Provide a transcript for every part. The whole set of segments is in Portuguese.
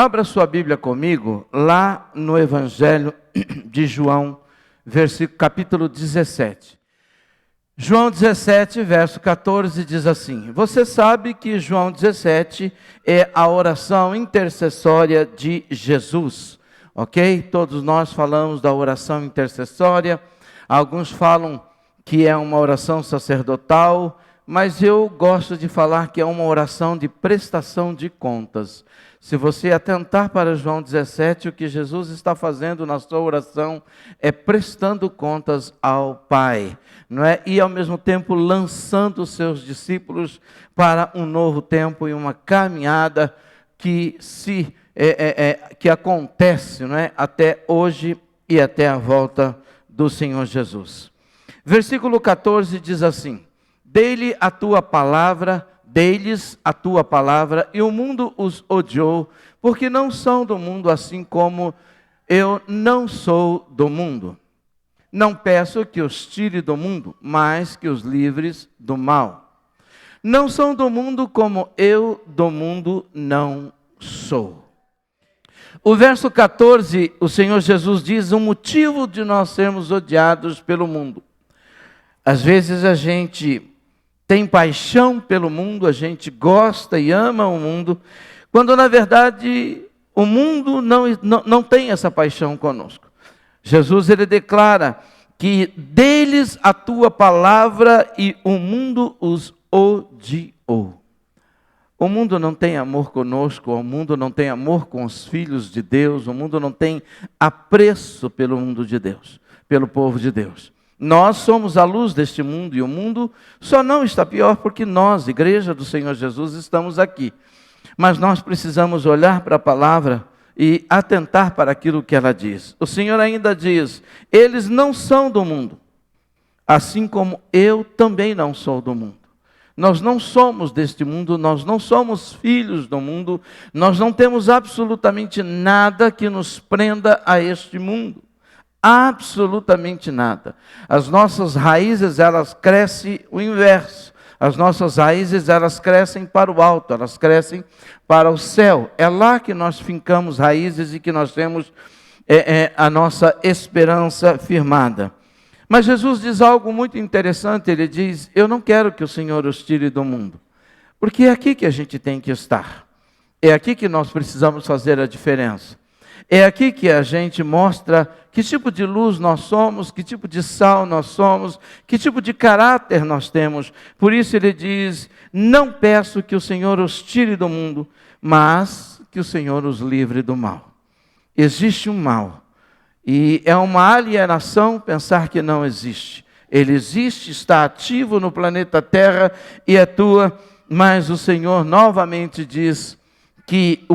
Abra sua Bíblia comigo, lá no Evangelho de João, capítulo 17. João 17, verso 14, diz assim: Você sabe que João 17 é a oração intercessória de Jesus, ok? Todos nós falamos da oração intercessória, alguns falam que é uma oração sacerdotal, mas eu gosto de falar que é uma oração de prestação de contas. Se você atentar para João 17, o que Jesus está fazendo na sua oração é prestando contas ao Pai, não é? E ao mesmo tempo lançando os seus discípulos para um novo tempo e uma caminhada que acontece, não é? Até hoje e até a volta do Senhor Jesus. Versículo 14 diz assim: Dei-lhes a tua palavra, e o mundo os odiou, porque não são do mundo, assim como eu não sou do mundo. Não peço que os tire do mundo, mas que os livres do mal. Não são do mundo, como eu do mundo não sou. O verso 14, o Senhor Jesus diz o motivo de nós sermos odiados pelo mundo. Às vezes a gente tem paixão pelo mundo, a gente gosta e ama o mundo, quando na verdade o mundo não tem essa paixão conosco. Jesus ele declara que deles a tua palavra e o mundo os odiou. O mundo não tem amor conosco, o mundo não tem amor com os filhos de Deus, o mundo não tem apreço pelo mundo de Deus, pelo povo de Deus. Nós somos a luz deste mundo e o mundo só não está pior porque nós, Igreja do Senhor Jesus, estamos aqui. Mas nós precisamos olhar para a palavra e atentar para aquilo que ela diz. O Senhor ainda diz: eles não são do mundo, assim como eu também não sou do mundo. Nós não somos deste mundo, nós não somos filhos do mundo, nós não temos absolutamente nada que nos prenda a este mundo. Absolutamente nada. As nossas raízes, elas crescem o inverso. As nossas raízes, elas crescem para o alto, elas crescem para o céu. É lá que nós fincamos raízes e que nós temos a nossa esperança firmada. Mas Jesus diz algo muito interessante, ele diz: eu não quero que o Senhor os tire do mundo, porque é aqui que a gente tem que estar. É aqui que nós precisamos fazer a diferença. É aqui que a gente mostra que tipo de luz nós somos, que tipo de sal nós somos, que tipo de caráter nós temos. Por isso ele diz: não peço que o Senhor os tire do mundo, mas que o Senhor os livre do mal. Existe um mal, e é uma alienação pensar que não existe. Ele existe, está ativo no planeta Terra e atua, mas o Senhor novamente diz que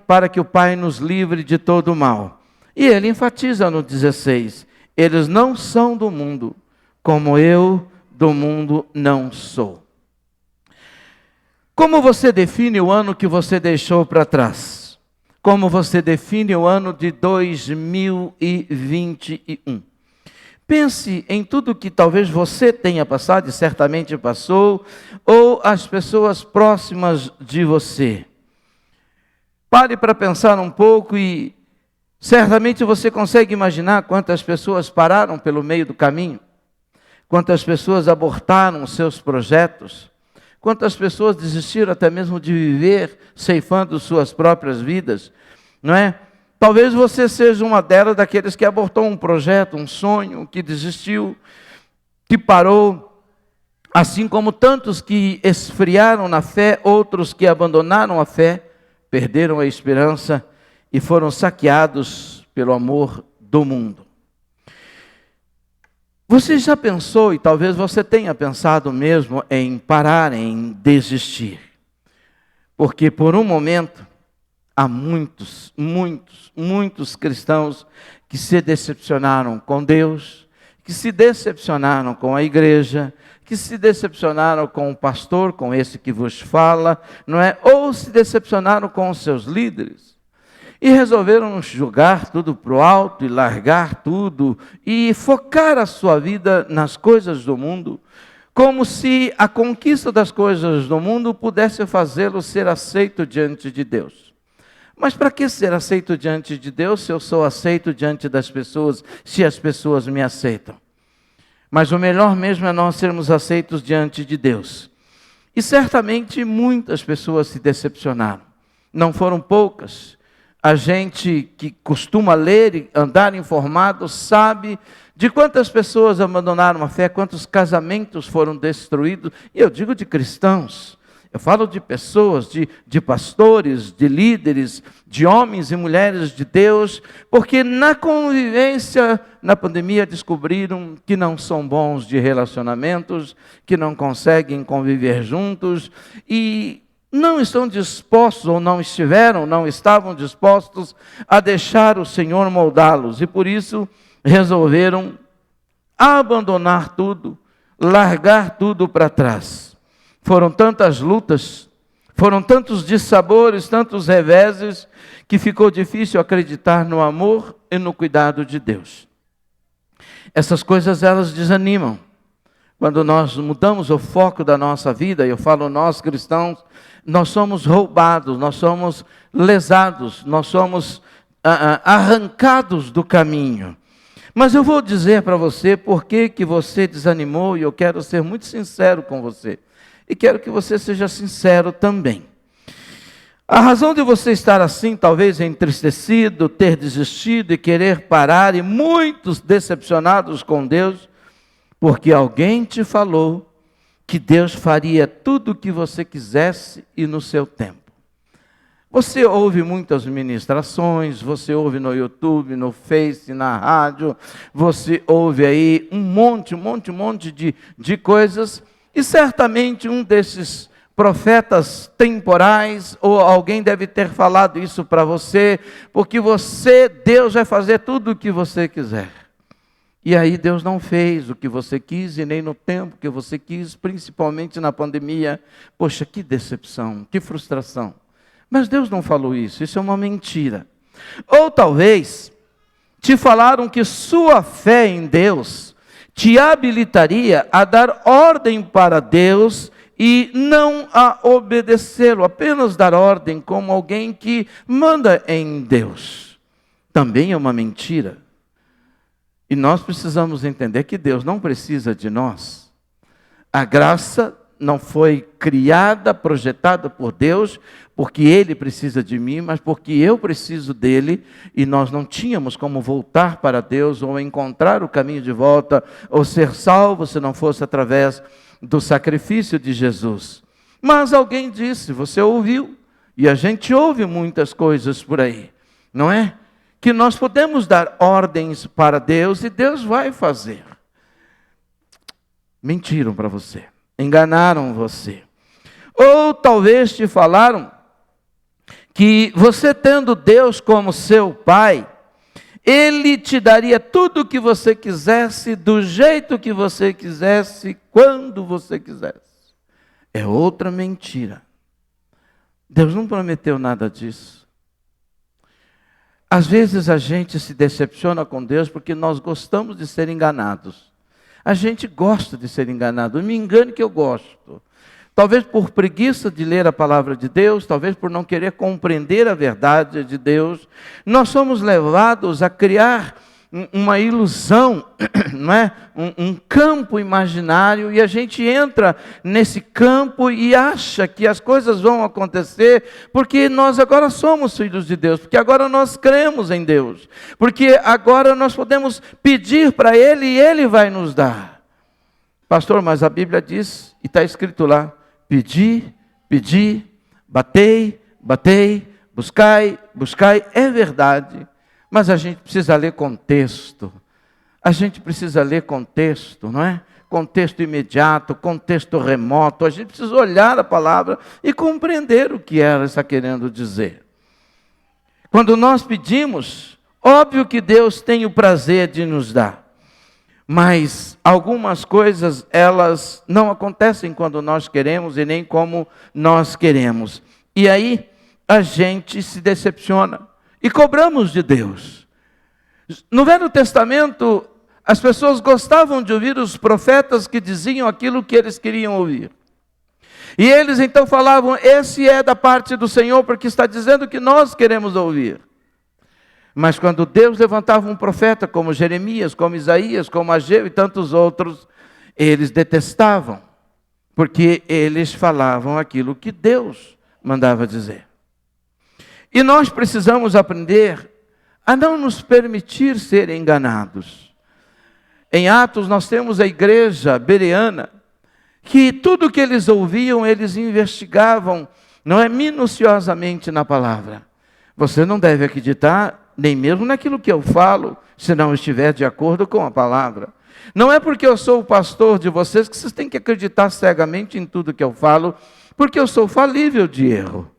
para que o Pai nos livre de todo o mal. E ele enfatiza no 16, eles não são do mundo, como eu do mundo não sou. Como você define o ano que você deixou para trás? Como você define o ano de 2021? Pense em tudo que talvez você tenha passado, e certamente passou, ou as pessoas próximas de você. Pare para pensar um pouco e certamente você consegue imaginar quantas pessoas pararam pelo meio do caminho, quantas pessoas abortaram os seus projetos, quantas pessoas desistiram até mesmo de viver, ceifando suas próprias vidas, não é? Talvez você seja uma delas, daqueles que abortou um projeto, um sonho, que desistiu, que parou, assim como tantos que esfriaram na fé, outros que abandonaram a fé, perderam a esperança e foram saqueados pelo amor do mundo. Você já pensou, e talvez você tenha pensado mesmo, em parar, em desistir? Porque por um momento, há muitos cristãos que se decepcionaram com Deus, que se decepcionaram com a igreja, que se decepcionaram com o pastor, com esse que vos fala, não é? Ou se decepcionaram com os seus líderes e resolveram jogar tudo para o alto e largar tudo e focar a sua vida nas coisas do mundo, como se a conquista das coisas do mundo pudesse fazê-lo ser aceito diante de Deus. Mas para que ser aceito diante de Deus se eu sou aceito diante das pessoas, se as pessoas me aceitam? Mas o melhor mesmo é nós sermos aceitos diante de Deus. E certamente muitas pessoas se decepcionaram. Não foram poucas. A gente que costuma ler e andar informado sabe de quantas pessoas abandonaram a fé, quantos casamentos foram destruídos. E eu digo de cristãos. Eu falo de pessoas, de pastores, de líderes, de homens e mulheres de Deus, porque na convivência, na pandemia, descobriram que não são bons de relacionamentos, que não conseguem conviver juntos e não estão dispostos, ou não estavam dispostos a deixar o Senhor moldá-los. E por isso resolveram abandonar tudo, largar tudo para trás. Foram tantas lutas, foram tantos dissabores, tantos reveses, que ficou difícil acreditar no amor e no cuidado de Deus. Essas coisas, elas desanimam. Quando nós mudamos o foco da nossa vida, eu falo nós cristãos, nós somos roubados, nós somos lesados, nós somos arrancados do caminho. Mas eu vou dizer para você por que você desanimou, e eu quero ser muito sincero com você. E quero que você seja sincero também. A razão de você estar assim, talvez entristecido, ter desistido e querer parar, e muitos decepcionados com Deus, porque alguém te falou que Deus faria tudo o que você quisesse e no seu tempo. Você ouve muitas ministrações, você ouve no YouTube, no Face, na rádio, você ouve aí um monte de coisas. E certamente um desses profetas temporais, ou alguém deve ter falado isso para você, porque Deus vai fazer tudo o que você quiser. E aí Deus não fez o que você quis e nem no tempo que você quis, principalmente na pandemia. Poxa, que decepção, que frustração. Mas Deus não falou isso, isso é uma mentira. Ou talvez te falaram que sua fé em Deus te habilitaria a dar ordem para Deus e não a obedecê-lo, apenas dar ordem como alguém que manda em Deus. Também é uma mentira. E nós precisamos entender que Deus não precisa de nós. A graça não foi criada, projetada por Deus, porque Ele precisa de mim, mas porque eu preciso dEle, e nós não tínhamos como voltar para Deus, ou encontrar o caminho de volta, ou ser salvo, se não fosse através do sacrifício de Jesus. Mas alguém disse, você ouviu, e a gente ouve muitas coisas por aí, não é? Que nós podemos dar ordens para Deus, e Deus vai fazer. Mentiram para você. Enganaram você. Ou talvez te falaram que você tendo Deus como seu pai, Ele te daria tudo o que você quisesse, do jeito que você quisesse, quando você quisesse. É outra mentira. Deus não prometeu nada disso. Às vezes a gente se decepciona com Deus porque nós gostamos de ser enganados. A gente gosta de ser enganado. Não me engane que eu gosto. Talvez por preguiça de ler a palavra de Deus, talvez por não querer compreender a verdade de Deus, nós somos levados a criar uma ilusão, não é? Um campo imaginário, e a gente entra nesse campo e acha que as coisas vão acontecer porque nós agora somos filhos de Deus, porque agora nós cremos em Deus, porque agora nós podemos pedir para Ele e Ele vai nos dar. Pastor, mas a Bíblia diz, e está escrito lá, pedi, batei, buscai, é verdade. Mas a gente precisa ler contexto. A gente precisa ler contexto, não é? Contexto imediato, contexto remoto. A gente precisa olhar a palavra e compreender o que ela está querendo dizer. Quando nós pedimos, óbvio que Deus tem o prazer de nos dar. Mas algumas coisas, elas não acontecem quando nós queremos e nem como nós queremos. E aí a gente se decepciona. E cobramos de Deus. No Velho Testamento, as pessoas gostavam de ouvir os profetas que diziam aquilo que eles queriam ouvir. E eles então falavam: esse é da parte do Senhor, porque está dizendo o que nós queremos ouvir. Mas quando Deus levantava um profeta como Jeremias, como Isaías, como Ageu e tantos outros, eles detestavam, porque eles falavam aquilo que Deus mandava dizer. E nós precisamos aprender a não nos permitir ser enganados. Em Atos nós temos a igreja bereana, que tudo que eles ouviam, eles investigavam, não é, minuciosamente na palavra. Você não deve acreditar nem mesmo naquilo que eu falo, se não estiver de acordo com a palavra. Não é porque eu sou o pastor de vocês que vocês têm que acreditar cegamente em tudo que eu falo, porque eu sou falível de erro.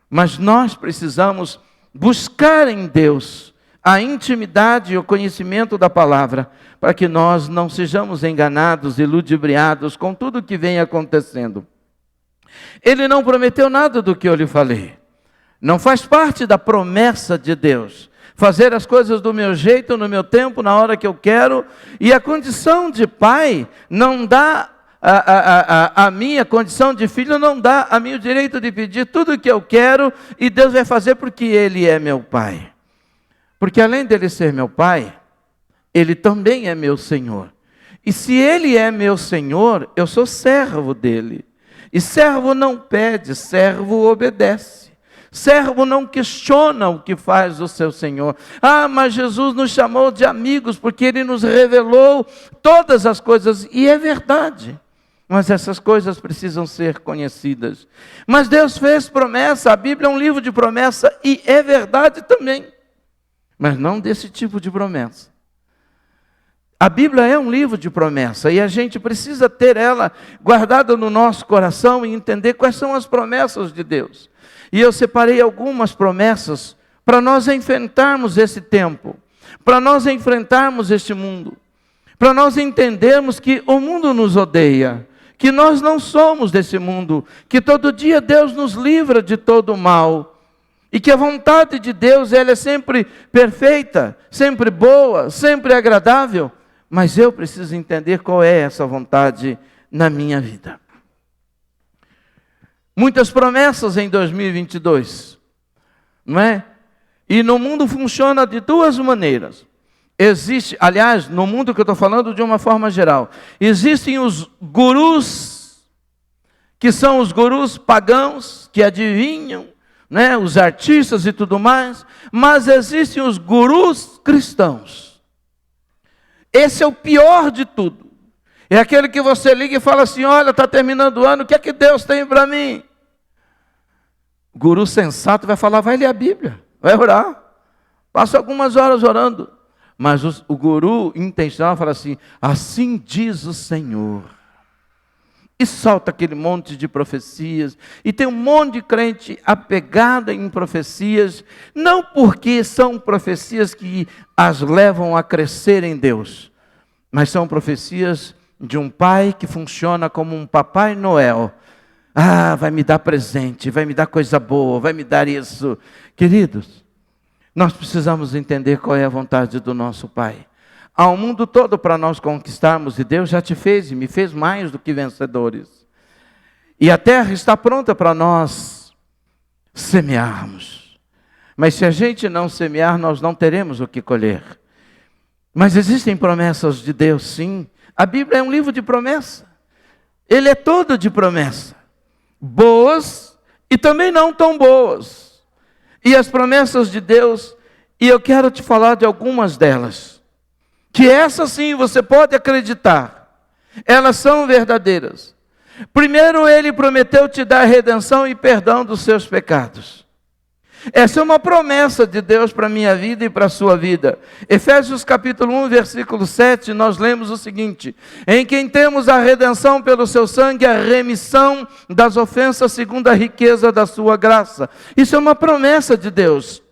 Mas nós precisamos buscar em Deus a intimidade e o conhecimento da palavra, para que nós não sejamos enganados e ludibriados com tudo que vem acontecendo. Ele não prometeu nada do que eu lhe falei. Não faz parte da promessa de Deus fazer as coisas do meu jeito, no meu tempo, na hora que eu quero. E a condição de pai não dá a minha condição de filho, não dá a mim o direito de pedir tudo o que eu quero, e Deus vai fazer porque Ele é meu pai. Porque além dele ser meu pai, Ele também é meu Senhor. E se Ele é meu Senhor, eu sou servo dEle. E servo não pede, servo obedece. Servo não questiona o que faz o seu Senhor. Ah, mas Jesus nos chamou de amigos, porque Ele nos revelou todas as coisas. E é verdade. Mas essas coisas precisam ser conhecidas. Mas Deus fez promessa, a Bíblia é um livro de promessa, e é verdade também. Mas não desse tipo de promessa. A Bíblia é um livro de promessa, e a gente precisa ter ela guardada no nosso coração e entender quais são as promessas de Deus. E eu separei algumas promessas para nós enfrentarmos esse tempo, para nós enfrentarmos este mundo, para nós entendermos que o mundo nos odeia, que nós não somos desse mundo, que todo dia Deus nos livra de todo o mal, e que a vontade de Deus ela é sempre perfeita, sempre boa, sempre agradável, mas eu preciso entender qual é essa vontade na minha vida. Muitas promessas em 2022, não é? E no mundo funciona de duas maneiras. Existe, aliás, no mundo que eu estou falando de uma forma geral, existem os gurus, que são os gurus pagãos, que adivinham, né, os artistas e tudo mais, mas existem os gurus cristãos. Esse é o pior de tudo. É aquele que você liga e fala assim: olha, está terminando o ano, o que é que Deus tem para mim? O guru sensato vai falar: vai ler a Bíblia, vai orar, passa algumas horas orando. Mas o guru intencional fala assim: assim diz o Senhor. E solta aquele monte de profecias. E tem um monte de crente apegado em profecias, não porque são profecias que as levam a crescer em Deus, mas são profecias de um pai que funciona como um Papai Noel. Ah, vai me dar presente, vai me dar coisa boa, vai me dar isso. Queridos, nós precisamos entender qual é a vontade do nosso Pai. Há um mundo todo para nós conquistarmos, e Deus já te fez e me fez mais do que vencedores. E a terra está pronta para nós semearmos. Mas se a gente não semear, nós não teremos o que colher. Mas existem promessas de Deus, sim. A Bíblia é um livro de promessa. Ele é todo de promessa. Boas e também não tão boas. E as promessas de Deus, e eu quero te falar de algumas delas, que essas sim você pode acreditar, elas são verdadeiras. Primeiro, Ele prometeu te dar redenção e perdão dos seus pecados. Essa é uma promessa de Deus para a minha vida e para a sua vida. Efésios capítulo 1, versículo 7, nós lemos o seguinte: em quem temos a redenção pelo seu sangue, a remissão das ofensas segundo a riqueza da sua graça. Isso é uma promessa de Deus.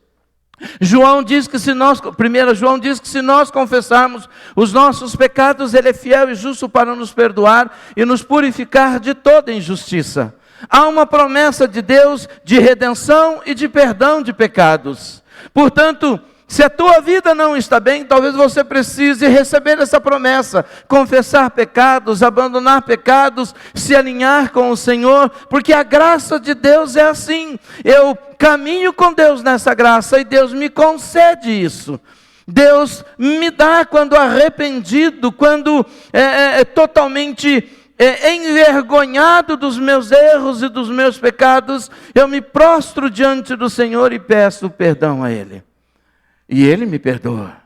1 João diz que se nós confessarmos os nossos pecados, Ele é fiel e justo para nos perdoar e nos purificar de toda injustiça. Há uma promessa de Deus de redenção e de perdão de pecados. Portanto, se a tua vida não está bem, talvez você precise receber essa promessa, confessar pecados, abandonar pecados, se alinhar com o Senhor, porque a graça de Deus é assim. Eu caminho com Deus nessa graça e Deus me concede isso. Deus me dá quando arrependido, quando totalmente envergonhado dos meus erros e dos meus pecados, eu me prostro diante do Senhor e peço perdão a Ele. E Ele me perdoa.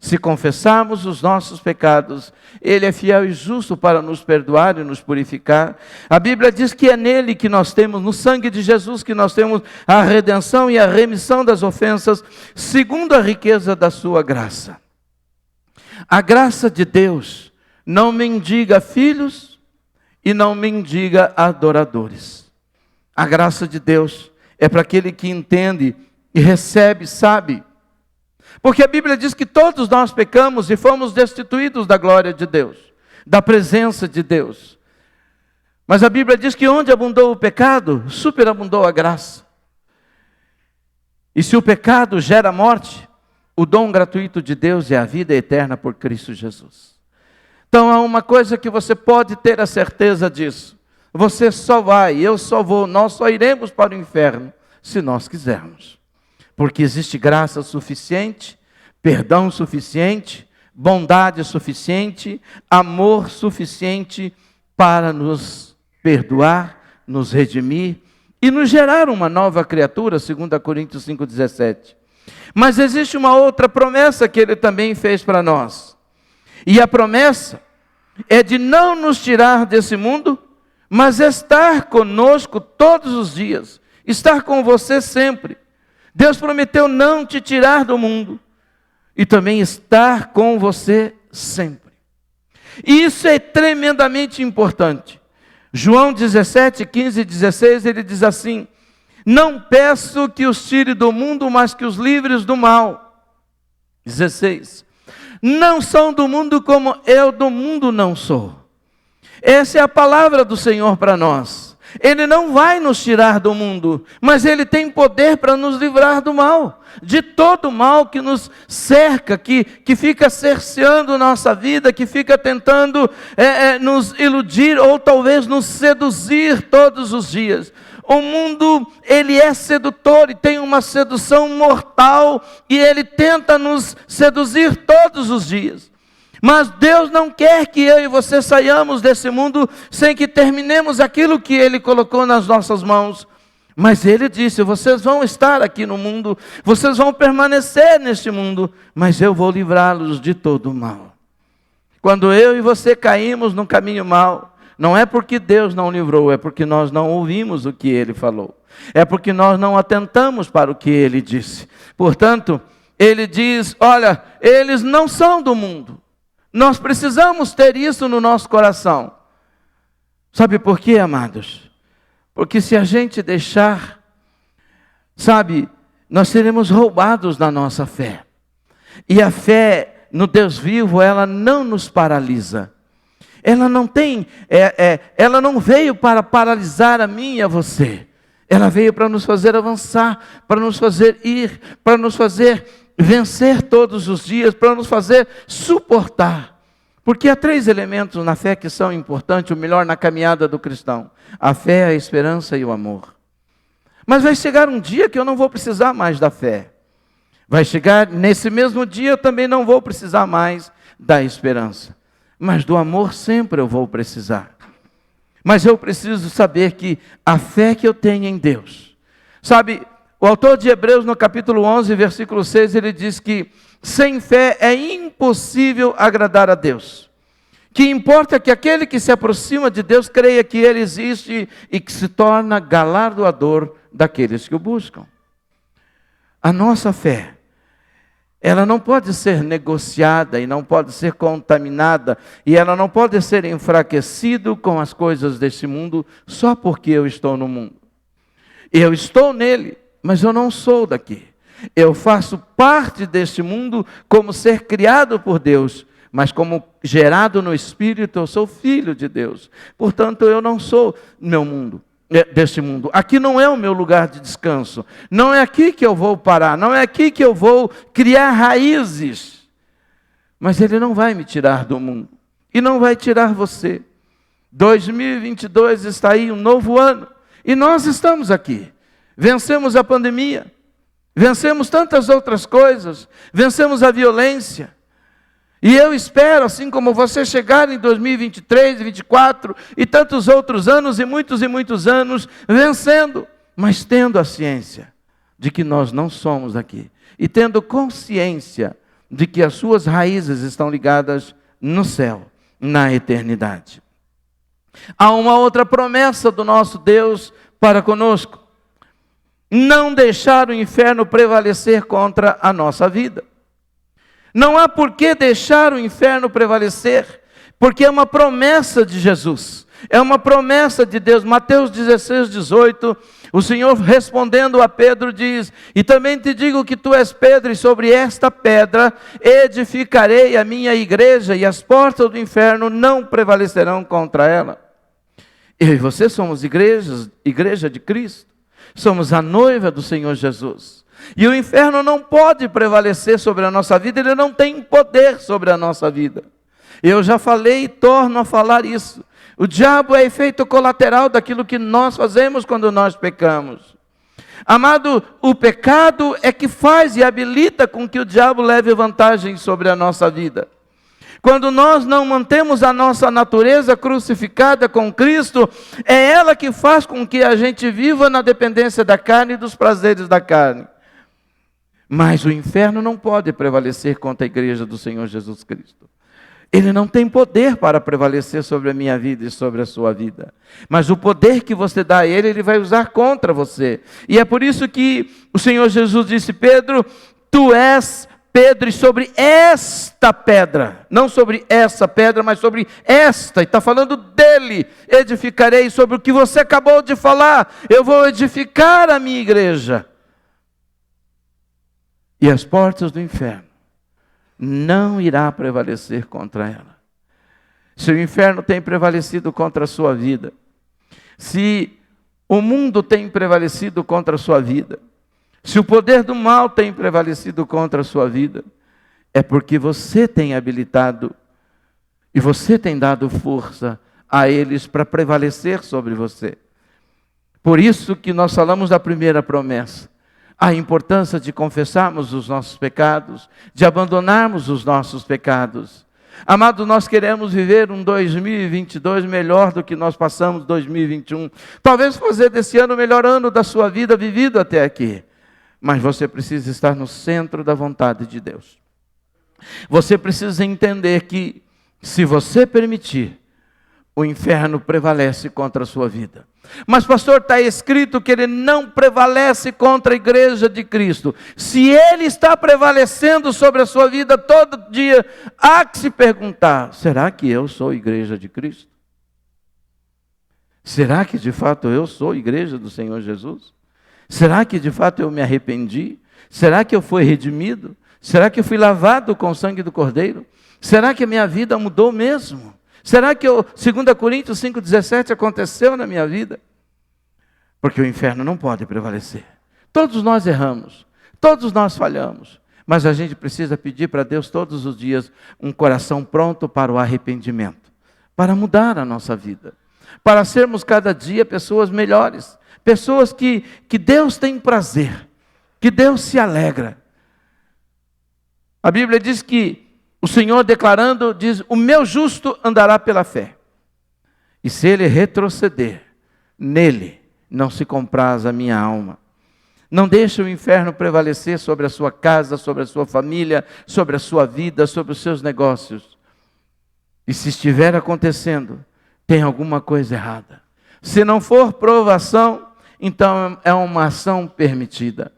Se confessarmos os nossos pecados, Ele é fiel e justo para nos perdoar e nos purificar. A Bíblia diz que é nele que nós temos, no sangue de Jesus, que nós temos a redenção e a remissão das ofensas, segundo a riqueza da sua graça. A graça de Deus não mendiga filhos e não mendiga adoradores. A graça de Deus é para aquele que entende e recebe, sabe. Porque a Bíblia diz que todos nós pecamos e fomos destituídos da glória de Deus, da presença de Deus. Mas a Bíblia diz que onde abundou o pecado, superabundou a graça. E se o pecado gera morte, o dom gratuito de Deus é a vida eterna por Cristo Jesus. Então há uma coisa que você pode ter a certeza disso. Você só vai, eu só vou, nós só iremos para o inferno se nós quisermos. Porque existe graça suficiente, perdão suficiente, bondade suficiente, amor suficiente para nos perdoar, nos redimir e nos gerar uma nova criatura, 2 Coríntios 5,17. Mas existe uma outra promessa que Ele também fez para nós. E a promessa é de não nos tirar desse mundo, mas estar conosco todos os dias, estar com você sempre. Deus prometeu não te tirar do mundo e também estar com você sempre. E isso é tremendamente importante. João 17, 15 e 16, ele diz assim: não peço que os tire do mundo, mas que os livres do mal. 16. Não são do mundo como eu do mundo não sou. Essa é a palavra do Senhor para nós. Ele não vai nos tirar do mundo, mas Ele tem poder para nos livrar do mal, de todo o mal que nos cerca, que fica cerceando nossa vida, que fica tentando nos iludir ou talvez nos seduzir todos os dias. O mundo, ele é sedutor e tem uma sedução mortal e ele tenta nos seduzir todos os dias. Mas Deus não quer que eu e você saiamos desse mundo sem que terminemos aquilo que Ele colocou nas nossas mãos. Mas Ele disse: vocês vão estar aqui no mundo, vocês vão permanecer neste mundo, mas eu vou livrá-los de todo o mal. Quando eu e você caímos no caminho mau, não é porque Deus não livrou, é porque nós não ouvimos o que Ele falou. É porque nós não atentamos para o que Ele disse. Portanto, Ele diz: olha, eles não são do mundo. Nós precisamos ter isso no nosso coração. Sabe por quê, amados? Porque se a gente deixar, nós seremos roubados na nossa fé. E a fé no Deus vivo, ela não nos paralisa. Ela não tem, ela não veio para paralisar a mim e a você. Ela veio para nos fazer avançar, para nos fazer ir, para nos fazer vencer todos os dias, para nos fazer suportar. Porque há 3 elementos na fé que são importantes, o melhor na caminhada do cristão: a fé, a esperança e o amor. Mas vai chegar um dia que eu não vou precisar mais da fé. Vai chegar nesse mesmo dia eu também não vou precisar mais da esperança. Mas do amor sempre eu vou precisar. Mas eu preciso saber que a fé que eu tenho em Deus. O autor de Hebreus, no capítulo 11, versículo 6, ele diz que sem fé é impossível agradar a Deus. Que importa que aquele que se aproxima de Deus creia que Ele existe e que se torna galardoador daqueles que o buscam. A nossa fé, ela não pode ser negociada e não pode ser contaminada e ela não pode ser enfraquecida com as coisas desse mundo só porque eu estou no mundo. Eu estou nele, mas eu não sou daqui. Eu faço parte deste mundo como ser criado por Deus, mas como gerado no Espírito, eu sou filho de Deus. Portanto, eu não sou meu mundo. deste mundo. Aqui não é o meu lugar de descanso. Não é aqui que eu vou parar. Não é aqui que eu vou criar raízes. Mas Ele não vai me tirar do mundo. E não vai tirar você. 2022 está aí, um novo ano. E nós estamos aqui. Vencemos a pandemia. Vencemos tantas outras coisas. Vencemos a violência. E eu espero, assim como você, chegar em 2023, 2024 e tantos outros anos e muitos anos vencendo, mas tendo a ciência de que nós não somos aqui e tendo consciência de que as suas raízes estão ligadas no céu, na eternidade. Há uma outra promessa do nosso Deus para conosco: não deixar o inferno prevalecer contra a nossa vida. Não há por que deixar o inferno prevalecer, porque é uma promessa de Jesus, é uma promessa de Deus. Mateus 16, 18, o Senhor respondendo a Pedro diz: e também te digo que tu és Pedro, e sobre esta pedra edificarei a minha igreja, e as portas do inferno não prevalecerão contra ela. Eu e você somos igreja de Cristo, somos a noiva do Senhor Jesus. E o inferno não pode prevalecer sobre a nossa vida, ele não tem poder sobre a nossa vida. Eu já falei e torno a falar isso. O diabo é efeito colateral daquilo que nós fazemos quando nós pecamos. Amado, o pecado é que faz e habilita com que o diabo leve vantagem sobre a nossa vida. Quando nós não mantemos a nossa natureza crucificada com Cristo, é ela que faz com que a gente viva na dependência da carne e dos prazeres da carne. Mas o inferno não pode prevalecer contra a igreja do Senhor Jesus Cristo. Ele não tem poder para prevalecer sobre a minha vida e sobre a sua vida. Mas o poder que você dá a ele, ele vai usar contra você. E é por isso que o Senhor Jesus disse: Pedro, tu és Pedro, e sobre esta pedra, não sobre essa pedra, mas sobre esta, e está falando dele, edificarei. Sobre o que você acabou de falar, eu vou edificar a minha igreja. E as portas do inferno não irá prevalecer contra ela. Se o inferno tem prevalecido contra a sua vida, se o mundo tem prevalecido contra a sua vida, se o poder do mal tem prevalecido contra a sua vida, é porque você tem habilitado e você tem dado força a eles para prevalecer sobre você. Por isso que nós falamos da primeira promessa: a importância de confessarmos os nossos pecados, de abandonarmos os nossos pecados. Amado, nós queremos viver um 2022 melhor do que nós passamos 2021. Talvez fazer desse ano o melhor ano da sua vida vivido até aqui. Mas você precisa estar no centro da vontade de Deus. Você precisa entender que, se você permitir, o inferno prevalece contra a sua vida. Mas, pastor, está escrito que ele não prevalece contra a igreja de Cristo. Se ele está prevalecendo sobre a sua vida todo dia, há que se perguntar: será que eu sou igreja de Cristo? Será que de fato eu sou igreja do Senhor Jesus? Será que de fato eu me arrependi? Será que eu fui redimido? Será que eu fui lavado com o sangue do Cordeiro? Será que a minha vida mudou mesmo? Será que 2 Coríntios 5,17 aconteceu na minha vida? Porque o inferno não pode prevalecer. Todos nós erramos, todos nós falhamos, mas a gente precisa pedir para Deus todos os dias um coração pronto para o arrependimento, para mudar a nossa vida, para sermos cada dia pessoas melhores, pessoas que Deus tem prazer, que Deus se alegra. A Bíblia diz que o Senhor declarando, diz: o meu justo andará pela fé. E se ele retroceder, nele não se compraz a minha alma. Não deixe o inferno prevalecer sobre a sua casa, sobre a sua família, sobre a sua vida, sobre os seus negócios. E se estiver acontecendo, tem alguma coisa errada. Se não for provação, então é uma ação permitida.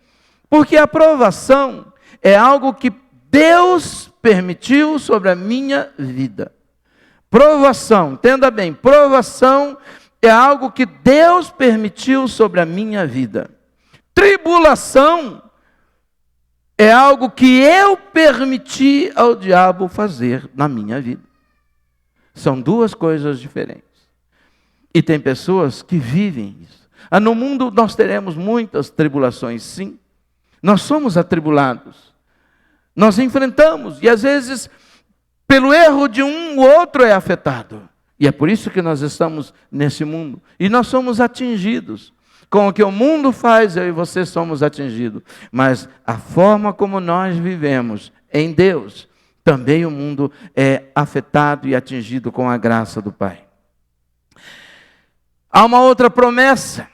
Porque a provação é algo que Deus permitiu sobre a minha vida. Provação, entenda bem, provação é algo que Deus permitiu sobre a minha vida. Tribulação é algo que eu permiti ao diabo fazer na minha vida. São duas coisas diferentes. E tem pessoas que vivem isso. No mundo nós teremos muitas tribulações, sim. Nós somos atribulados. Nós enfrentamos, e às vezes, pelo erro de um, o outro é afetado. E é por isso que nós estamos nesse mundo. E nós somos atingidos. Com o que o mundo faz, eu e você somos atingidos. Mas a forma como nós vivemos em Deus, também o mundo é afetado e atingido com a graça do Pai. Há uma outra promessa.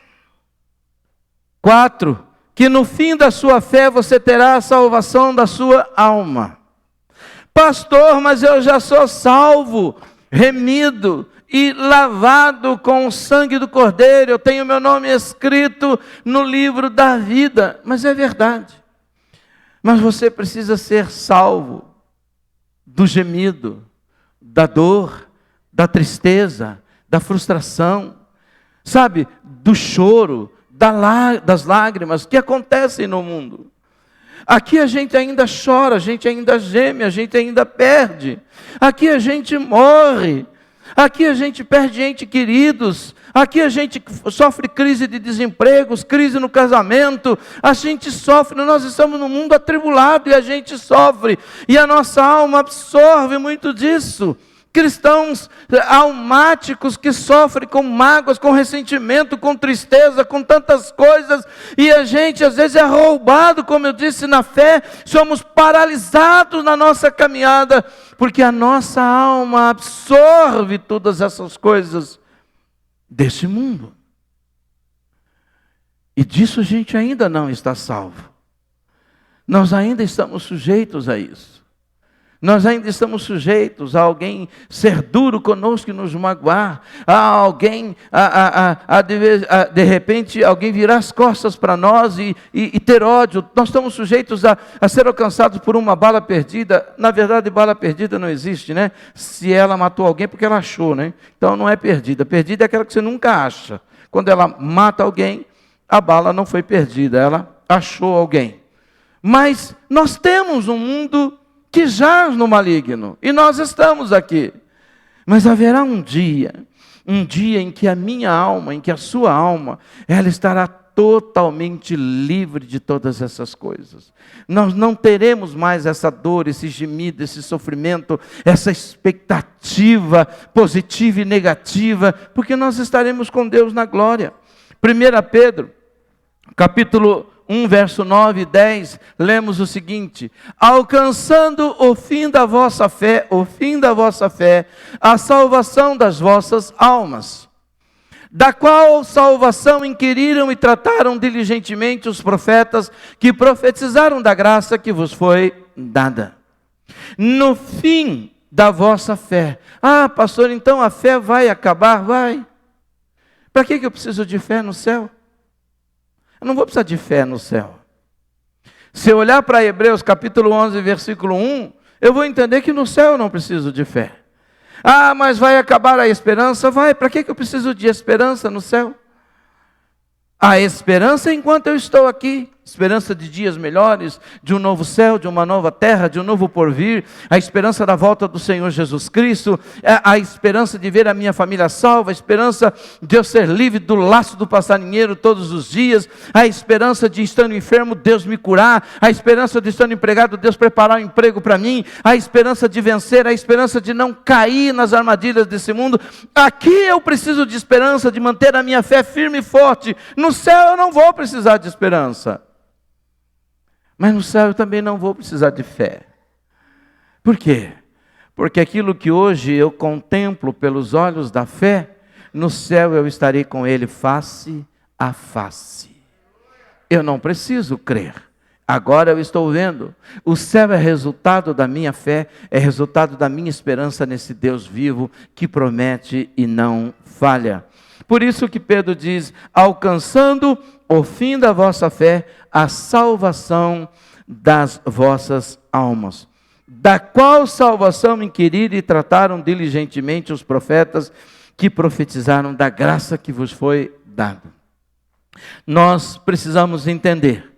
4, que no fim da sua fé você terá a salvação da sua alma. Pastor, mas eu já sou salvo, remido e lavado com o sangue do Cordeiro, eu tenho meu nome escrito no livro da vida. Mas é verdade. Mas você precisa ser salvo do gemido, da dor, da tristeza, da frustração, sabe, do choro, das lágrimas que acontecem no mundo. Aqui a gente ainda chora, a gente ainda geme, a gente ainda perde. Aqui a gente morre. Aqui a gente perde entes queridos. Aqui a gente sofre crise de desempregos, crise no casamento. A gente sofre, nós estamos num mundo atribulado e a gente sofre. E a nossa alma absorve muito disso. Cristãos almáticos que sofrem com mágoas, com ressentimento, com tristeza, com tantas coisas, e a gente às vezes é roubado, como eu disse, na fé, somos paralisados na nossa caminhada, porque a nossa alma absorve todas essas coisas desse mundo. E disso a gente ainda não está salvo. Nós ainda estamos sujeitos a isso. Nós ainda estamos sujeitos a alguém ser duro conosco e nos magoar, a alguém, de repente, alguém virar as costas para nós e ter ódio. Nós estamos sujeitos a ser alcançados por uma bala perdida. Na verdade, bala perdida não existe, né? Se ela matou alguém, porque ela achou, né? Então não é perdida. Perdida é aquela que você nunca acha. Quando ela mata alguém, a bala não foi perdida, ela achou alguém. Mas nós temos um mundo que jaz no maligno, e nós estamos aqui. Mas haverá um dia em que a minha alma, em que a sua alma, ela estará totalmente livre de todas essas coisas. Nós não teremos mais essa dor, esse gemido, esse sofrimento, essa expectativa positiva e negativa, porque nós estaremos com Deus na glória. 1 Pedro, capítulo 1, verso 9 e 10, lemos o seguinte: alcançando o fim da vossa fé, a salvação das vossas almas, da qual salvação inquiriram e trataram diligentemente os profetas que profetizaram da graça que vos foi dada. No fim da vossa fé. Ah, pastor, então a fé vai acabar? Vai. Para que eu preciso de fé no céu? Eu não vou precisar de fé no céu. Se eu olhar para Hebreus capítulo 11, versículo 1, eu vou entender que no céu eu não preciso de fé. Ah, mas vai acabar a esperança? Vai. Para que eu preciso de esperança no céu? A esperança enquanto eu estou aqui. Esperança de dias melhores, de um novo céu, de uma nova terra, de um novo porvir, a esperança da volta do Senhor Jesus Cristo, a esperança de ver a minha família salva, a esperança de eu ser livre do laço do passarinheiro todos os dias, a esperança de estando enfermo, Deus me curar, a esperança de estando empregado, Deus preparar um emprego para mim, a esperança de vencer, a esperança de não cair nas armadilhas desse mundo. Aqui eu preciso de esperança, de manter a minha fé firme e forte. No céu eu não vou precisar de esperança. Mas no céu eu também não vou precisar de fé. Por quê? Porque aquilo que hoje eu contemplo pelos olhos da fé, no céu eu estarei com Ele face a face. Eu não preciso crer. Agora eu estou vendo. O céu é resultado da minha fé, é resultado da minha esperança nesse Deus vivo que promete e não falha. Por isso que Pedro diz, alcançando o fim da vossa fé, a salvação das vossas almas. Da qual salvação inquiriram e trataram diligentemente os profetas que profetizaram da graça que vos foi dada. Nós precisamos entender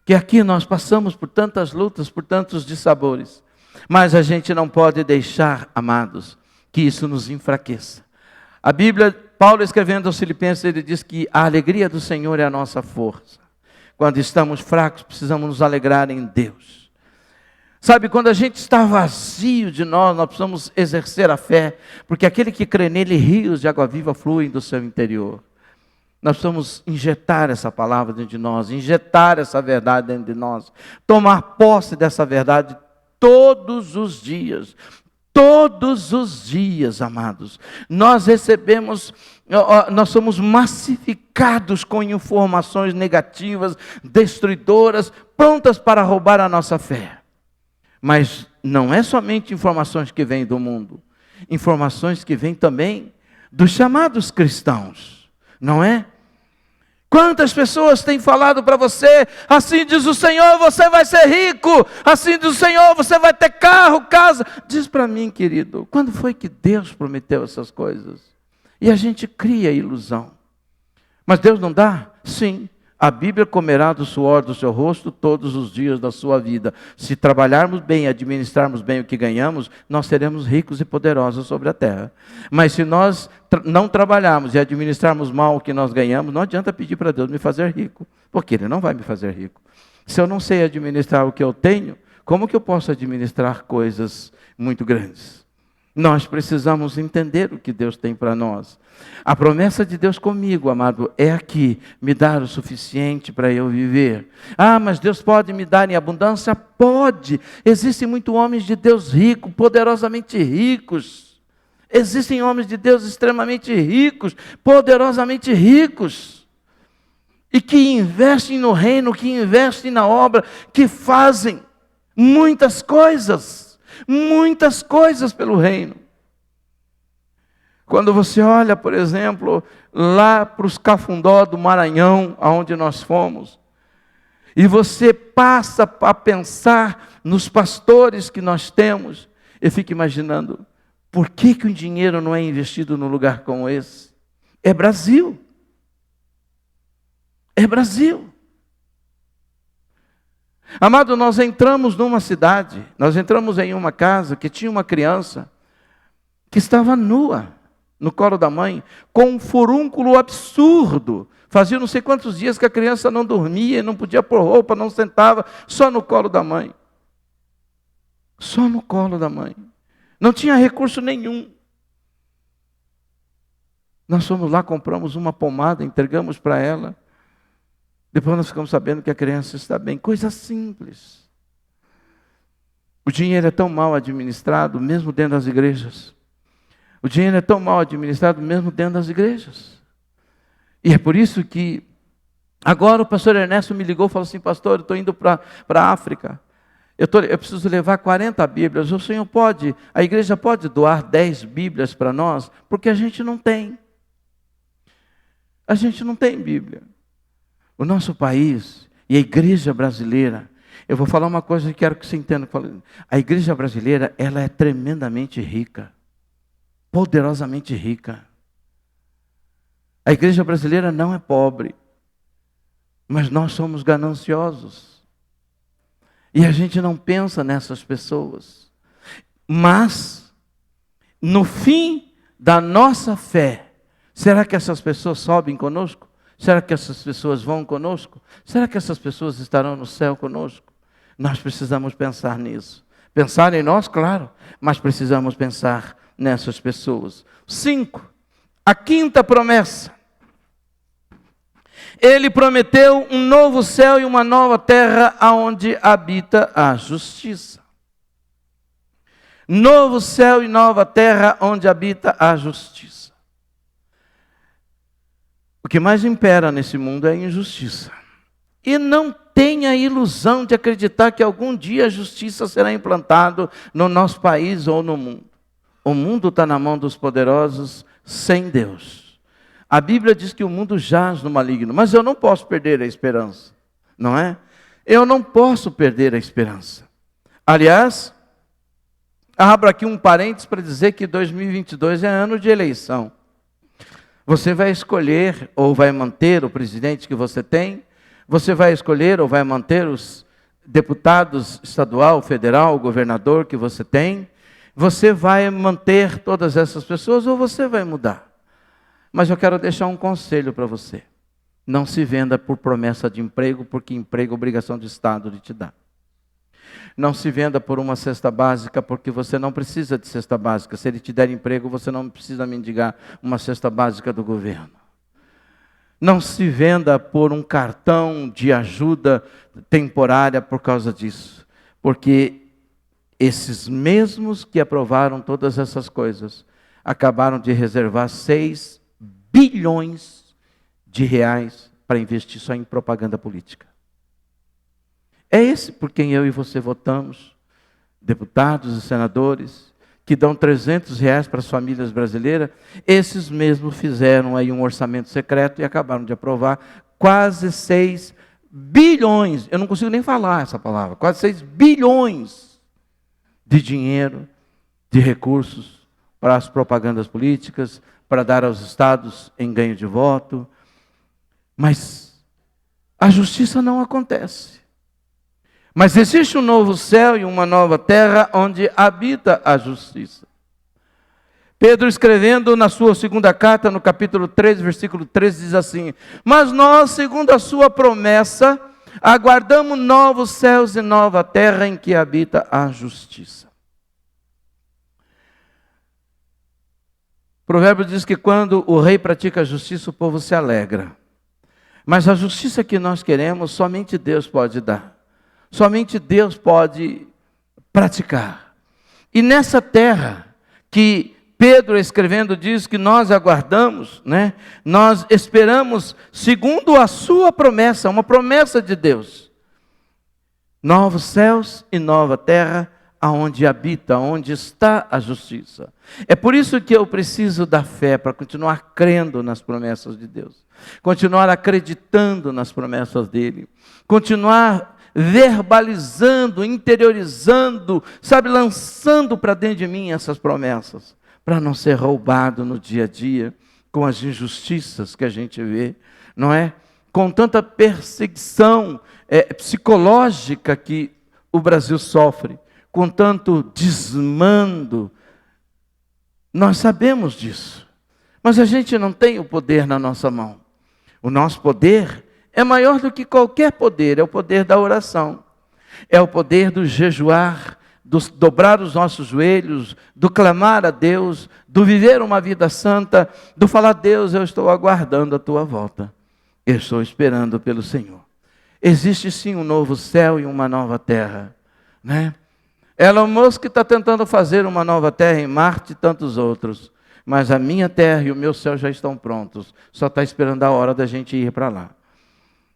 que aqui nós passamos por tantas lutas, por tantos dissabores, mas a gente não pode deixar, amados, que isso nos enfraqueça. A Bíblia Paulo, escrevendo aos Filipenses, ele diz que a alegria do Senhor é a nossa força. Quando estamos fracos, precisamos nos alegrar em Deus. Sabe, quando a gente está vazio de nós precisamos exercer a fé, porque aquele que crê nele, rios de água viva fluem do seu interior. Nós precisamos injetar essa palavra dentro de nós, injetar essa verdade dentro de nós, tomar posse dessa verdade todos os dias. Todos os dias, amados, nós recebemos, nós somos massificados com informações negativas, destruidoras, prontas para roubar a nossa fé. Mas não é somente informações que vêm do mundo, informações que vêm também dos chamados cristãos, não é? Quantas pessoas têm falado para você, assim diz o Senhor, você vai ser rico, assim diz o Senhor, você vai ter carro, casa. Diz para mim, querido, quando foi que Deus prometeu essas coisas? E a gente cria ilusão. Mas Deus não dá? Sim. A Bíblia comerá do suor do seu rosto todos os dias da sua vida. Se trabalharmos bem, administrarmos bem o que ganhamos, nós seremos ricos e poderosos sobre a terra. Mas se nós não trabalharmos e administrarmos mal o que nós ganhamos, não adianta pedir para Deus me fazer rico, porque Ele não vai me fazer rico. Se eu não sei administrar o que eu tenho, como que eu posso administrar coisas muito grandes? Nós precisamos entender o que Deus tem para nós. A promessa de Deus comigo, amado, é aqui, me dar o suficiente para eu viver. Ah, mas Deus pode me dar em abundância? Pode. Existem muitos homens de Deus ricos, poderosamente ricos. Existem homens de Deus extremamente ricos, poderosamente ricos. E que investem no reino, que investem na obra, que fazem muitas coisas pelo reino. Quando você olha, por exemplo, lá para os Cafundó do Maranhão, aonde nós fomos, e você passa a pensar nos pastores que nós temos, eu fico imaginando, por que o dinheiro não é investido num lugar como esse? É Brasil. É Brasil. Amado, nós entramos numa cidade, nós entramos em uma casa que tinha uma criança que estava nua no colo da mãe, com um furúnculo absurdo. Fazia não sei quantos dias que a criança não dormia, não podia pôr roupa, não sentava, só no colo da mãe. Só no colo da mãe. Não tinha recurso nenhum. Nós fomos lá, compramos uma pomada, entregamos para ela. Depois nós ficamos sabendo que a criança está bem. Coisa simples. O dinheiro é tão mal administrado, mesmo dentro das igrejas. O dinheiro é tão mal administrado, mesmo dentro das igrejas. E é por isso que, agora o pastor Ernesto me ligou e falou assim, pastor, eu estou indo para a África. Eu preciso levar 40 Bíblias. O senhor pode, a igreja pode doar 10 Bíblias para nós? Porque a gente não tem. A gente não tem Bíblia. O nosso país e a igreja brasileira, eu vou falar uma coisa que quero que você entenda. A igreja brasileira, ela é tremendamente rica. Poderosamente rica. A igreja brasileira não é pobre, mas nós somos gananciosos. E a gente não pensa nessas pessoas. Mas, no fim da nossa fé, será que essas pessoas sobem conosco? Será que essas pessoas vão conosco? Será que essas pessoas estarão no céu conosco? Nós precisamos pensar nisso. Pensar em nós, claro, mas precisamos pensar nessas pessoas. 5. A quinta promessa. Ele prometeu um novo céu e uma nova terra onde habita a justiça. Novo céu e nova terra onde habita a justiça. O que mais impera nesse mundo é a injustiça. E não tenha ilusão de acreditar que algum dia a justiça será implantada no nosso país ou no mundo. O mundo está na mão dos poderosos sem Deus. A Bíblia diz que o mundo jaz no maligno, mas eu não posso perder a esperança, não é? Eu não posso perder a esperança. Aliás, abro aqui um parênteses para dizer que 2022 é ano de eleição. Você vai escolher ou vai manter o presidente que você tem, você vai escolher ou vai manter os deputados estadual, federal, governador que você tem, você vai manter todas essas pessoas ou você vai mudar? Mas eu quero deixar um conselho para você. Não se venda por promessa de emprego, porque emprego é obrigação do Estado de te dar. Não se venda por uma cesta básica, porque você não precisa de cesta básica. Se ele te der emprego, você não precisa mendigar uma cesta básica do governo. Não se venda por um cartão de ajuda temporária por causa disso. Porque esses mesmos que aprovaram todas essas coisas, acabaram de reservar 6 bilhões de reais para investir só em propaganda política. É esse por quem eu e você votamos, deputados e senadores, que dão 300 reais para as famílias brasileiras. Esses mesmos fizeram aí um orçamento secreto e acabaram de aprovar quase 6 bilhões, eu não consigo nem falar essa palavra, quase 6 bilhões de dinheiro, de recursos para as propagandas políticas, para dar aos estados em ganho de voto. Mas a justiça não acontece. Mas existe um novo céu e uma nova terra onde habita a justiça. Pedro, escrevendo na sua segunda carta, no capítulo 3, versículo 13, diz assim: mas nós, segundo a sua promessa, aguardamos novos céus e nova terra em que habita a justiça. O provérbio diz que quando o rei pratica a justiça, o povo se alegra. Mas a justiça que nós queremos, somente Deus pode dar. Somente Deus pode praticar. E nessa terra que Pedro, escrevendo, diz que nós aguardamos, né? Nós esperamos segundo a sua promessa, uma promessa de Deus. Novos céus e nova terra, aonde habita, onde está a justiça. É por isso que eu preciso da fé, para continuar crendo nas promessas de Deus. Continuar acreditando nas promessas dele. Continuar verbalizando, interiorizando, sabe, lançando para dentro de mim essas promessas, para não ser roubado no dia a dia, com as injustiças que a gente vê, não é? Com tanta perseguição psicológica que o Brasil sofre, com tanto desmando, nós sabemos disso, mas a gente não tem o poder na nossa mão. O nosso poder é maior do que qualquer poder, é o poder da oração, é o poder do jejuar, do dobrar os nossos joelhos, do clamar a Deus, do viver uma vida santa, do falar: Deus, eu estou aguardando a tua volta, eu estou esperando pelo Senhor. Existe sim um novo céu e uma nova terra, né? Elon Musk está tentando fazer uma nova terra em Marte e tantos outros, mas a minha terra e o meu céu já estão prontos, só está esperando a hora da gente ir para lá.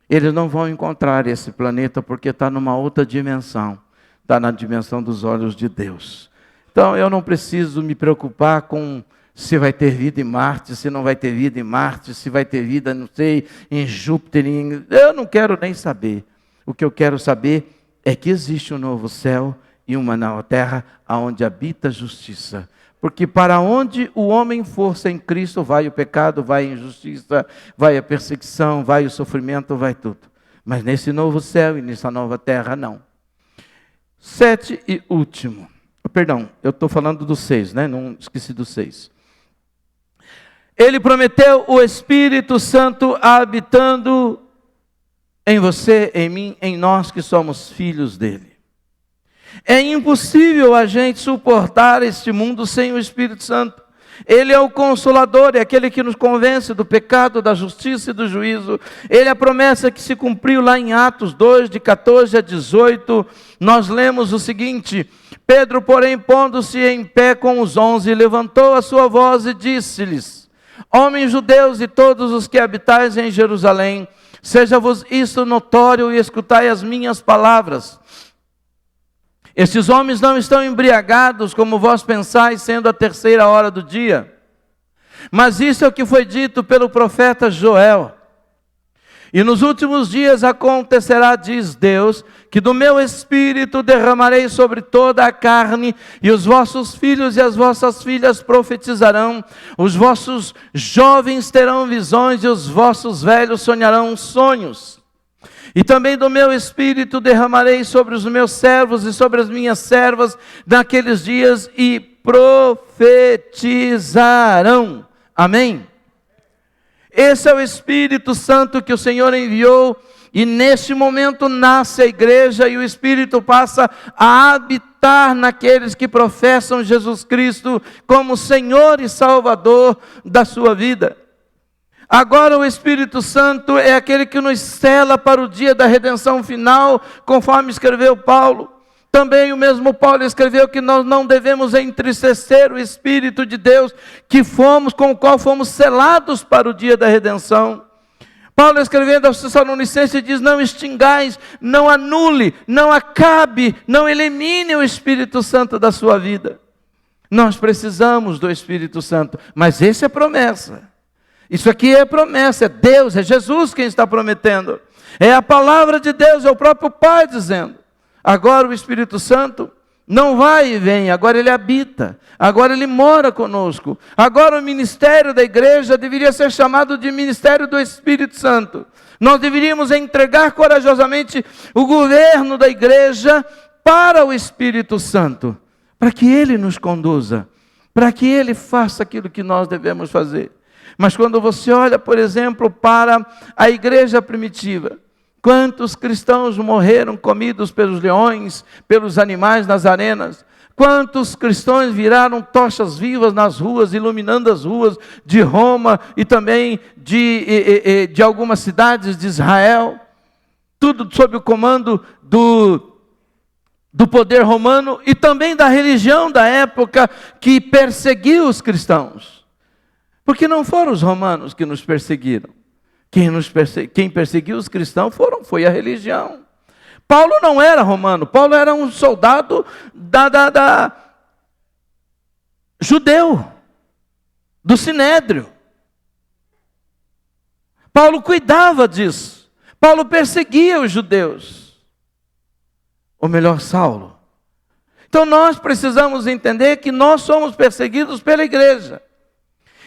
Eles não vão encontrar esse planeta porque está numa outra dimensão. Está na dimensão dos olhos de Deus. Então eu não preciso me preocupar com se vai ter vida em Marte, se não vai ter vida em Marte, se vai ter vida, não sei, em Júpiter. Eu não quero nem saber. O que eu quero saber é que existe um novo céu e uma nova terra, onde habita a justiça. Porque para onde o homem for sem Cristo, vai o pecado, vai a injustiça, vai a perseguição, vai o sofrimento, vai tudo. Mas nesse novo céu e nessa nova terra, não. 7 e último. Perdão, eu estou falando do 6, né? Não esqueci do 6. Ele prometeu o Espírito Santo habitando em você, em mim, em nós que somos filhos dele. É impossível a gente suportar este mundo sem o Espírito Santo. Ele é o Consolador, é aquele que nos convence do pecado, da justiça e do juízo. Ele é a promessa que se cumpriu lá em Atos 2, de 14 a 18. Nós lemos o seguinte: Pedro, porém, pondo-se em pé com os 11, levantou a sua voz e disse-lhes: homens judeus e todos os que habitais em Jerusalém, seja-vos isto notório e escutai as minhas palavras. Estes homens não estão embriagados, como vós pensais, sendo a 3ª hora do dia. Mas isso é o que foi dito pelo profeta Joel. E nos últimos dias acontecerá, diz Deus, que do meu Espírito derramarei sobre toda a carne, e os vossos filhos e as vossas filhas profetizarão, os vossos jovens terão visões, e os vossos velhos sonharão sonhos. E também do meu Espírito derramarei sobre os meus servos e sobre as minhas servas naqueles dias, e profetizarão. Amém? Esse é o Espírito Santo que o Senhor enviou, e neste momento nasce a igreja e o Espírito passa a habitar naqueles que professam Jesus Cristo como Senhor e Salvador da sua vida. Agora o Espírito Santo é aquele que nos sela para o dia da redenção final, conforme escreveu Paulo. Também o mesmo Paulo escreveu que nós não devemos entristecer o Espírito de Deus, com o qual fomos selados para o dia da redenção. Paulo escrevendo aos Tessalonicenses diz: não extingais, não anule, não acabe, não elimine o Espírito Santo da sua vida. Nós precisamos do Espírito Santo, mas essa é promessa. Isso aqui é promessa, é Deus, é Jesus quem está prometendo. É a palavra de Deus, é o próprio Pai dizendo. Agora o Espírito Santo não vai e vem, agora ele habita, agora ele mora conosco. Agora o ministério da igreja deveria ser chamado de ministério do Espírito Santo. Nós deveríamos entregar corajosamente o governo da igreja para o Espírito Santo, para que ele nos conduza, para que ele faça aquilo que nós devemos fazer. Mas quando você olha, por exemplo, para a igreja primitiva, quantos cristãos morreram comidos pelos leões, pelos animais nas arenas? Quantos cristãos viraram tochas vivas nas ruas, iluminando as ruas de Roma e também de algumas cidades de Israel? Tudo sob o comando do poder romano e também da religião da época que perseguiu os cristãos. Porque não foram os romanos que nos perseguiram. Quem perseguiu os cristãos foi a religião. Paulo não era romano, Paulo era um soldado judeu, do Sinédrio. Paulo cuidava disso. Paulo perseguia os judeus. Ou melhor, Saulo. Então nós precisamos entender que nós somos perseguidos pela igreja.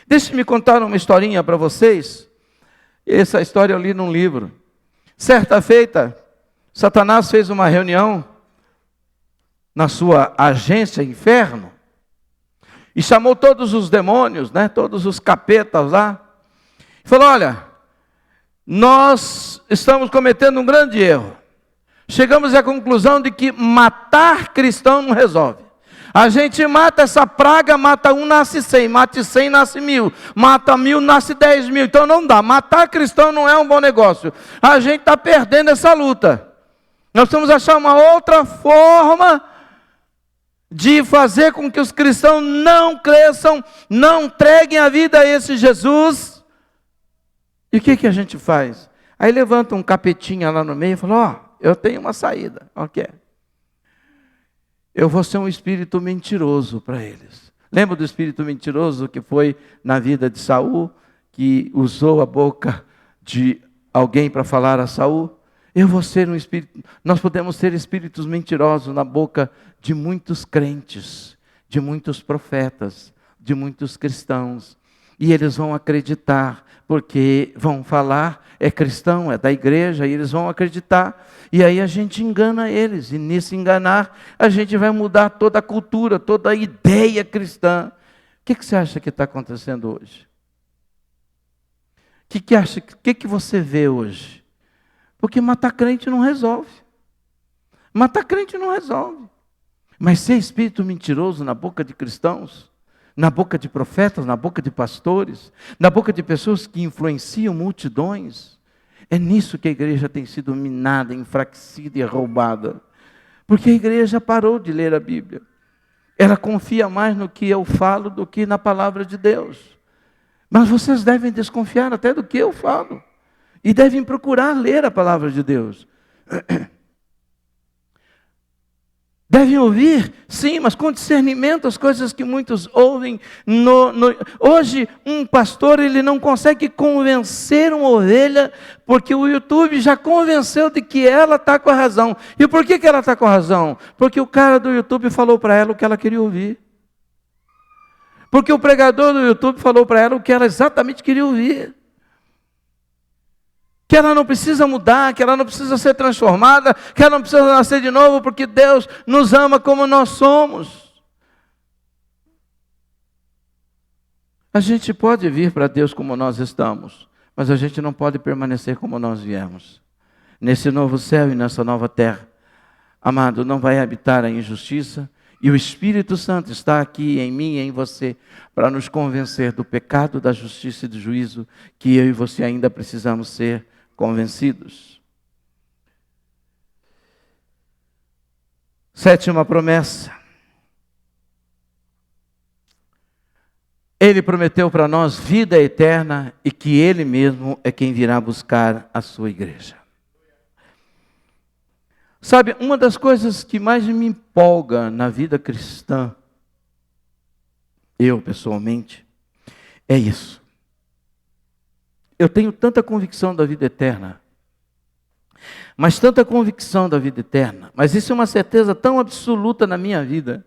Deixe-me contar uma historinha para vocês. Essa história eu li num livro. Certa feita, Satanás fez uma reunião na sua agência inferno e chamou todos os demônios, todos os capetas lá. E falou: olha, nós estamos cometendo um grande erro. Chegamos à conclusão de que matar cristão não resolve. A gente mata essa praga, mata um, nasce 100, mata 100, nasce 1000, mata 1000, nasce 10.000, então não dá, matar cristão não é um bom negócio, a gente está perdendo essa luta, nós temos que achar uma outra forma de fazer com que os cristãos não cresçam, não entreguem a vida a esse Jesus. E o que a gente faz? Aí levanta um capetinha lá no meio e fala: eu tenho uma saída, ok? Eu vou ser um espírito mentiroso para eles. Lembra do espírito mentiroso que foi na vida de Saul, que usou a boca de alguém para falar a Saul? Eu vou ser um espírito. Nós podemos ser espíritos mentirosos na boca de muitos crentes, de muitos profetas, de muitos cristãos. E eles vão acreditar, porque vão falar, é cristão, é da igreja, e eles vão acreditar. E aí a gente engana eles, e nesse enganar, a gente vai mudar toda a cultura, toda a ideia cristã. O que você acha que está acontecendo hoje? O que você vê hoje? Porque matar crente não resolve. Matar crente não resolve. Mas ser espírito mentiroso na boca de cristãos, na boca de profetas, na boca de pastores, na boca de pessoas que influenciam multidões, é nisso que a igreja tem sido minada, enfraquecida e roubada. Porque a igreja parou de ler a Bíblia. Ela confia mais no que eu falo do que na palavra de Deus. Mas vocês devem desconfiar até do que eu falo. E devem procurar ler a palavra de Deus. Devem ouvir, sim, mas com discernimento as coisas que muitos ouvem. Hoje, um pastor ele não consegue convencer uma ovelha, porque o YouTube já convenceu de que ela está com a razão. E por que ela está com a razão? Porque o cara do YouTube falou para ela o que ela queria ouvir. Porque o pregador do YouTube falou para ela o que ela exatamente queria ouvir. Que ela não precisa mudar, que ela não precisa ser transformada, que ela não precisa nascer de novo, porque Deus nos ama como nós somos. A gente pode vir para Deus como nós estamos, mas a gente não pode permanecer como nós viemos. Nesse novo céu e nessa nova terra, amado, não vai habitar a injustiça, e o Espírito Santo está aqui em mim e em você, para nos convencer do pecado, da justiça e do juízo, que eu e você ainda precisamos ser convencidos. Sétima promessa. Ele prometeu para nós vida eterna e que Ele mesmo é quem virá buscar a sua igreja. Sabe, uma das coisas que mais me empolga na vida cristã, eu pessoalmente, é isso. Eu tenho tanta convicção da vida eterna, mas tanta convicção da vida eterna, mas isso é uma certeza tão absoluta na minha vida,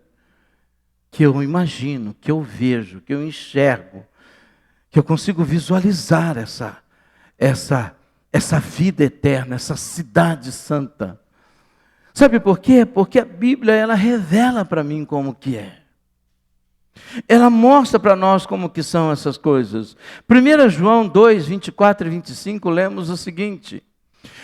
que eu imagino, que eu vejo, que eu enxergo, que eu consigo visualizar essa vida eterna, essa cidade santa. Sabe por quê? Porque a Bíblia, ela revela para mim como que é. Ela mostra para nós como que são essas coisas. 1 João 2, 24 e 25, lemos o seguinte: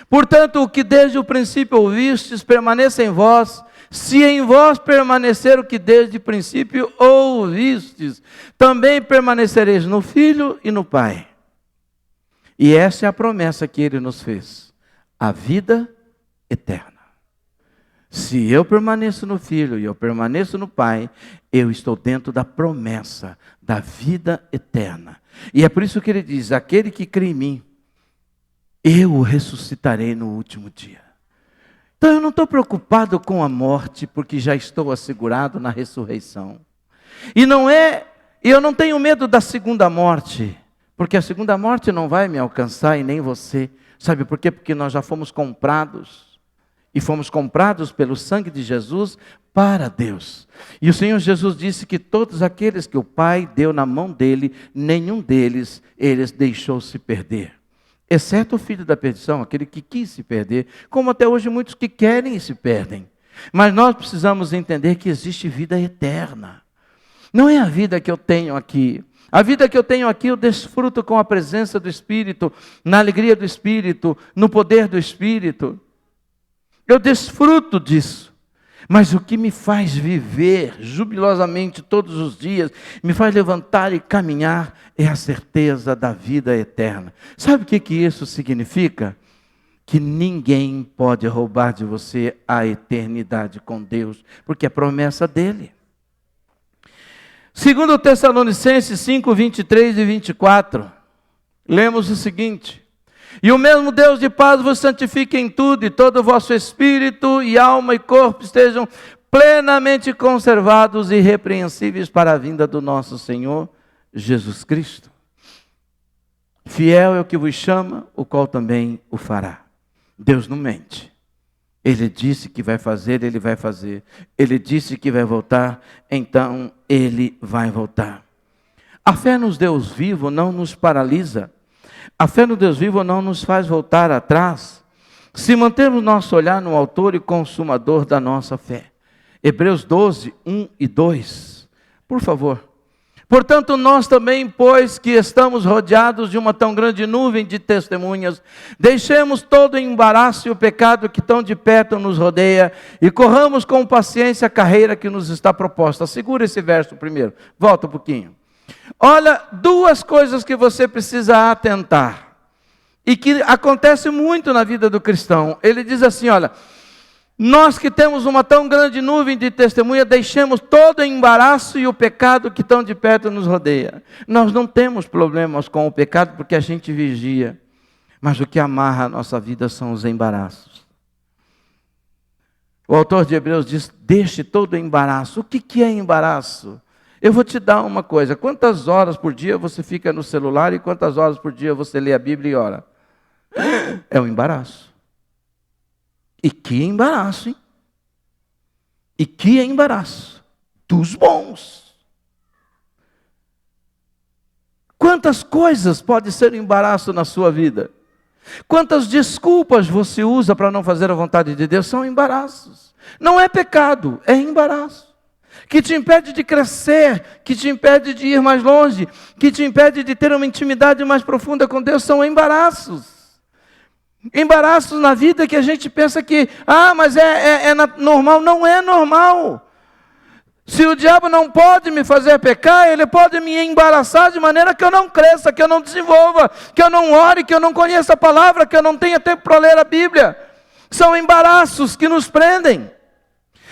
portanto, o que desde o princípio ouvistes, permaneça em vós. Se em vós permanecer o que desde o princípio ouvistes, também permanecereis no Filho e no Pai. E essa é a promessa que Ele nos fez, a vida eterna. Se eu permaneço no Filho e eu permaneço no Pai, eu estou dentro da promessa da vida eterna. E é por isso que Ele diz, aquele que crê em mim, eu o ressuscitarei no último dia. Então eu não estou preocupado com a morte, porque já estou assegurado na ressurreição. E eu não tenho medo da segunda morte, porque a segunda morte não vai me alcançar e nem você. Sabe por quê? Porque nós já fomos comprados, e fomos comprados pelo sangue de Jesus para Deus. E o Senhor Jesus disse que todos aqueles que o Pai deu na mão dele, nenhum deles, eles deixou se perder. Exceto o filho da perdição, aquele que quis se perder, como até hoje muitos que querem e se perdem. Mas nós precisamos entender que existe vida eterna. Não é a vida que eu tenho aqui. A vida que eu tenho aqui eu desfruto com a presença do Espírito, na alegria do Espírito, no poder do Espírito. Eu desfruto disso. Mas o que me faz viver jubilosamente todos os dias, me faz levantar e caminhar, é a certeza da vida eterna. Sabe o que isso significa? Que ninguém pode roubar de você a eternidade com Deus, porque é promessa dele. 2 Tessalonicenses 5, 23 e 24, lemos o seguinte: e o mesmo Deus de paz vos santifique em tudo, e todo o vosso espírito e alma e corpo estejam plenamente conservados e irrepreensíveis para a vinda do nosso Senhor Jesus Cristo. Fiel é o que vos chama, o qual também o fará. Deus não mente. Ele disse que vai fazer, Ele vai fazer. Ele disse que vai voltar, então Ele vai voltar. A fé no Deus vivo não nos paralisa. A fé no Deus vivo não nos faz voltar atrás, se mantermos nosso olhar no autor e consumador da nossa fé. Hebreus 12, 1 e 2. Por favor. Portanto, nós também, pois que estamos rodeados de uma tão grande nuvem de testemunhas, deixemos todo o embaraço e o pecado que tão de perto nos rodeia e corramos com paciência a carreira que nos está proposta. Segura esse verso primeiro. Volta um pouquinho. Olha, duas coisas que você precisa atentar, e que acontece muito na vida do cristão. Ele diz assim, olha, nós que temos uma tão grande nuvem de testemunha, deixemos todo o embaraço e o pecado que tão de perto nos rodeia. Nós não temos problemas com o pecado porque a gente vigia, mas o que amarra a nossa vida são os embaraços. O autor de Hebreus diz, deixe todo o embaraço. O que é embaraço? Eu vou te dar uma coisa, quantas horas por dia você fica no celular e quantas horas por dia você lê a Bíblia e ora? É um embaraço. E que embaraço, hein? E que embaraço. Dos bons. Quantas coisas pode ser um embaraço na sua vida? Quantas desculpas você usa para não fazer a vontade de Deus? São embaraços. Não é pecado, é embaraço. que te impede de crescer, que te impede de ir mais longe, que te impede de ter uma intimidade mais profunda com Deus, são embaraços. Embaraços na vida que a gente pensa que, mas é normal. Não é normal. Se o diabo não pode me fazer pecar, ele pode me embaraçar de maneira que eu não cresça, que eu não desenvolva, que eu não ore, que eu não conheça a palavra, que eu não tenha tempo para ler a Bíblia. São embaraços que nos prendem.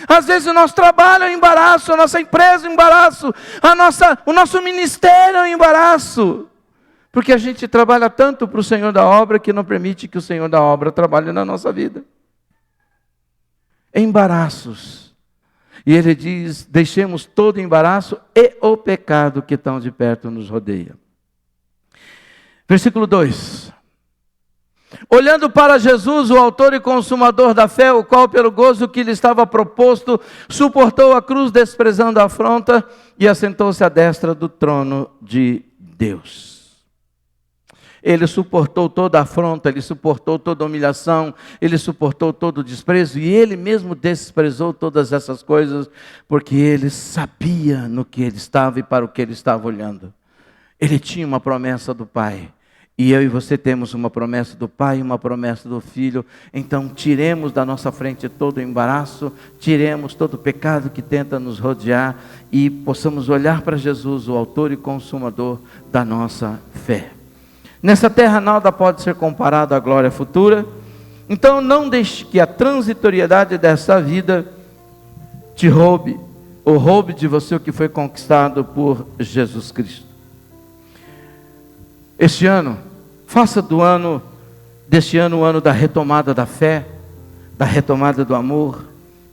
Às vezes o nosso trabalho é um embaraço, a nossa empresa é um embaraço, o nosso ministério é um embaraço. Porque a gente trabalha tanto para o Senhor da obra que não permite que o Senhor da obra trabalhe na nossa vida. Embaraços. E ele diz, deixemos todo embaraço e o pecado que tão de perto nos rodeia. Versículo 2. Olhando para Jesus, o autor e consumador da fé, o qual pelo gozo que lhe estava proposto, suportou a cruz desprezando a afronta e assentou-se à destra do trono de Deus. Ele suportou toda a afronta, ele suportou toda a humilhação, ele suportou todo o desprezo, e ele mesmo desprezou todas essas coisas, porque ele sabia no que ele estava e para o que ele estava olhando. Ele tinha uma promessa do Pai, e eu e você temos uma promessa do Pai e uma promessa do Filho. Então tiremos da nossa frente todo o embaraço, tiremos todo o pecado que tenta nos rodear, e possamos olhar para Jesus, o autor e consumador da nossa fé. Nessa terra nada pode ser comparado à glória futura. Então não deixe que a transitoriedade dessa vida te roube, ou roube de você o que foi conquistado por Jesus Cristo. Este ano, faça deste ano o ano da retomada da fé, da retomada do amor,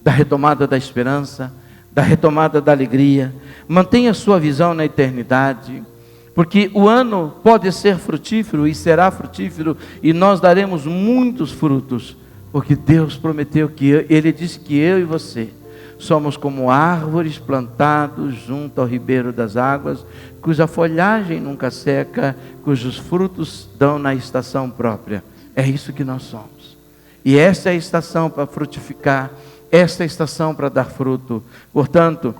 da retomada da esperança, da retomada da alegria. Mantenha sua visão na eternidade. Porque o ano pode ser frutífero e será frutífero, e nós daremos muitos frutos, porque Deus prometeu Ele disse que eu e você somos como árvores plantados junto ao ribeiro das águas, cuja folhagem nunca seca, cujos frutos dão na estação própria. É isso que nós somos. E esta é a estação para frutificar, esta é a estação para dar fruto. Portanto,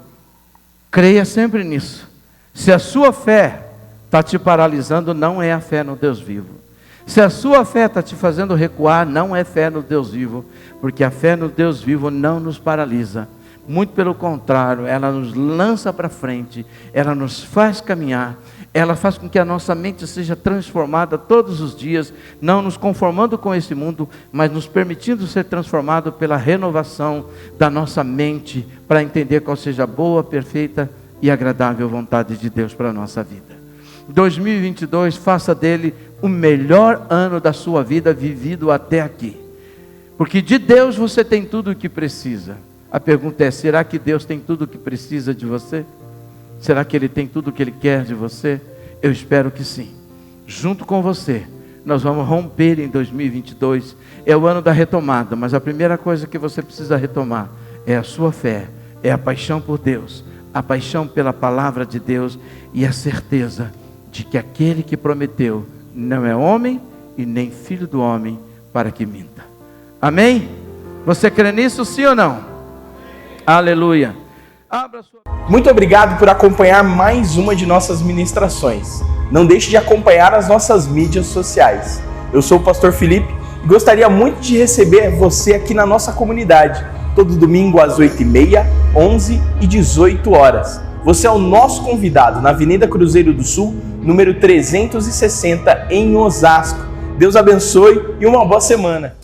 creia sempre nisso. Se a sua fé está te paralisando, não é a fé no Deus vivo. Se a sua fé está te fazendo recuar, não é fé no Deus vivo, porque a fé no Deus vivo não nos paralisa. Muito pelo contrário, ela nos lança para frente, ela nos faz caminhar, ela faz com que a nossa mente seja transformada todos os dias, não nos conformando com esse mundo, mas nos permitindo ser transformado pela renovação da nossa mente, para entender qual seja a boa, perfeita e agradável vontade de Deus para a nossa vida. 2022, faça dele o melhor ano da sua vida vivido até aqui. Porque de Deus você tem tudo o que precisa. A pergunta é, será que Deus tem tudo o que precisa de você? Será que Ele tem tudo o que Ele quer de você? Eu espero que sim. Junto com você, nós vamos romper em 2022. É o ano da retomada, mas a primeira coisa que você precisa retomar é a sua fé, é a paixão por Deus, a paixão pela palavra de Deus e a certeza de que aquele que prometeu não é homem e nem filho do homem para que minta. Amém? Você crê nisso, sim ou não? Aleluia. Muito obrigado por acompanhar mais uma de nossas ministrações. Não deixe de acompanhar as nossas mídias sociais. Eu sou o pastor Felipe e gostaria muito de receber você aqui na nossa comunidade, todo domingo às 8h30, 11 e 18 horas. Você é o nosso convidado na Avenida Cruzeiro do Sul, número 360, em Osasco. Deus abençoe e uma boa semana.